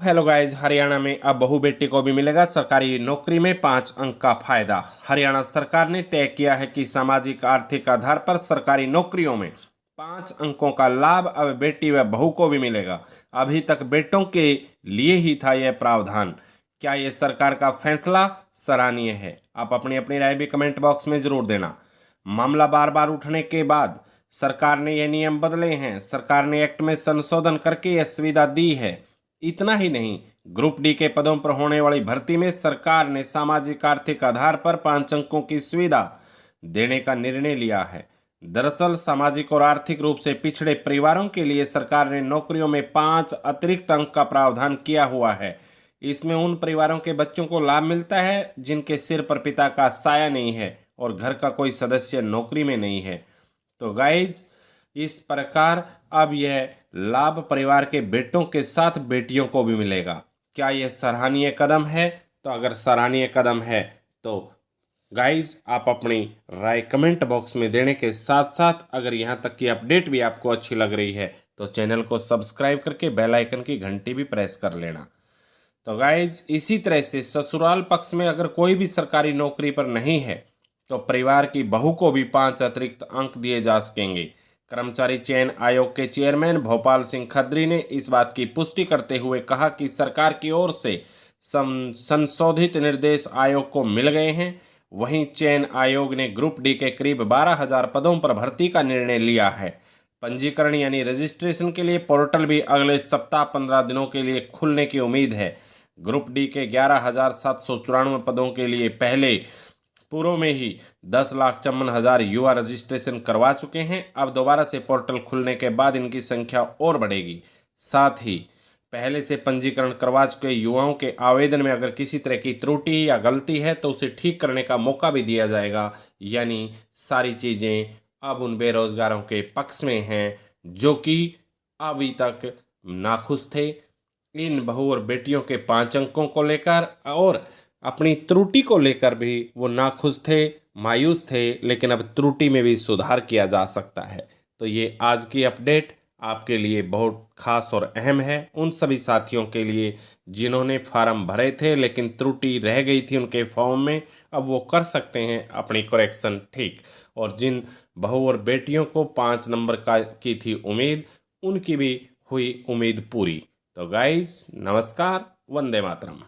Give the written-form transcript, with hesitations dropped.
Hello guys, Haryana में अब बहू बेटी को भी मिलेगा सरकारी नौकरी में 5 अंक का फायदा। हरियाणा सरकार ने तय किया है कि सामाजिक आर्थिक आधार पर सरकारी नौकरियों में 5 अंकों का लाभ अब बेटी व बहू को भी मिलेगा। अभी तक बेटों के लिए ही था यह प्रावधान। क्या यह सरकार का फैसला सराहनीय है? आप अपनी अपनी राय भी कमेंट बॉक्स में जरूर देना। मामला बार बार उठने के बाद सरकार ने यह नियम बदले हैं। सरकार ने एक्ट में संशोधन करके यह सुविधा दी है। इतना ही नहीं, ग्रुप डी के पदों पर होने वाली भर्ती में सरकार ने सामाजिक आर्थिक आधार पर 5 अंकों की सुविधा देने का निर्णय लिया है। दरअसल सामाजिक और आर्थिक रूप से पिछड़े परिवारों के लिए सरकार ने नौकरियों में 5 अतिरिक्त अंक का प्रावधान किया हुआ है। इसमें उन परिवारों के बच्चों को लाभ मिलता है जिनके सिर पर पिता का साया नहीं है और घर का कोई सदस्य नौकरी में नहीं है। तो गाइज, इस प्रकार अब यह लाभ परिवार के बेटों के साथ बेटियों को भी मिलेगा। क्या यह सराहनीय कदम है? तो अगर सराहनीय कदम है तो गाइज आप अपनी राय कमेंट बॉक्स में देने के साथ साथ अगर यहाँ तक की अपडेट भी आपको अच्छी लग रही है तो चैनल को सब्सक्राइब करके बेल आइकन की घंटी भी प्रेस कर लेना। तो गाइज, इसी तरह से ससुराल पक्ष में अगर कोई भी सरकारी नौकरी पर नहीं है तो परिवार की बहू को भी 5 अतिरिक्त अंक दिए जा सकेंगे। कर्मचारी चयन आयोग के चेयरमैन भोपाल सिंह खत्री ने इस बात की पुष्टि करते हुए कहा कि सरकार की ओर से संशोधित निर्देश आयोग को मिल गए हैं। वहीं चयन आयोग ने ग्रुप डी के करीब 12,000 पदों पर भर्ती का निर्णय लिया है। पंजीकरण यानी रजिस्ट्रेशन के लिए पोर्टल भी अगले सप्ताह 15 दिनों के लिए खुलने की उम्मीद है। ग्रुप डी के 11,794 पदों के लिए पहले पूर्व में ही 10,54,000 युवा रजिस्ट्रेशन करवा चुके हैं। अब दोबारा से पोर्टल खुलने के बाद इनकी संख्या और बढ़ेगी। साथ ही पहले से पंजीकरण करवा चुके युवाओं के आवेदन में अगर किसी तरह की त्रुटि या गलती है तो उसे ठीक करने का मौका भी दिया जाएगा। यानी सारी चीज़ें अब उन बेरोजगारों के पक्ष में हैं जो कि अभी तक नाखुश थे इन बहू और बेटियों के 5 अंकों को लेकर, और अपनी त्रुटि को लेकर भी वो नाखुश थे, मायूस थे। लेकिन अब त्रुटि में भी सुधार किया जा सकता है। तो ये आज की अपडेट आपके लिए बहुत खास और अहम है। उन सभी साथियों के लिए जिन्होंने फार्म भरे थे लेकिन त्रुटि रह गई थी उनके फॉर्म में, अब वो कर सकते हैं अपनी करेक्शन ठीक। और जिन बहू और बेटियों को 5 नंबर की थी उम्मीद, उनकी भी हुई उम्मीद पूरी। तो गाइज, नमस्कार, वंदे मातरम।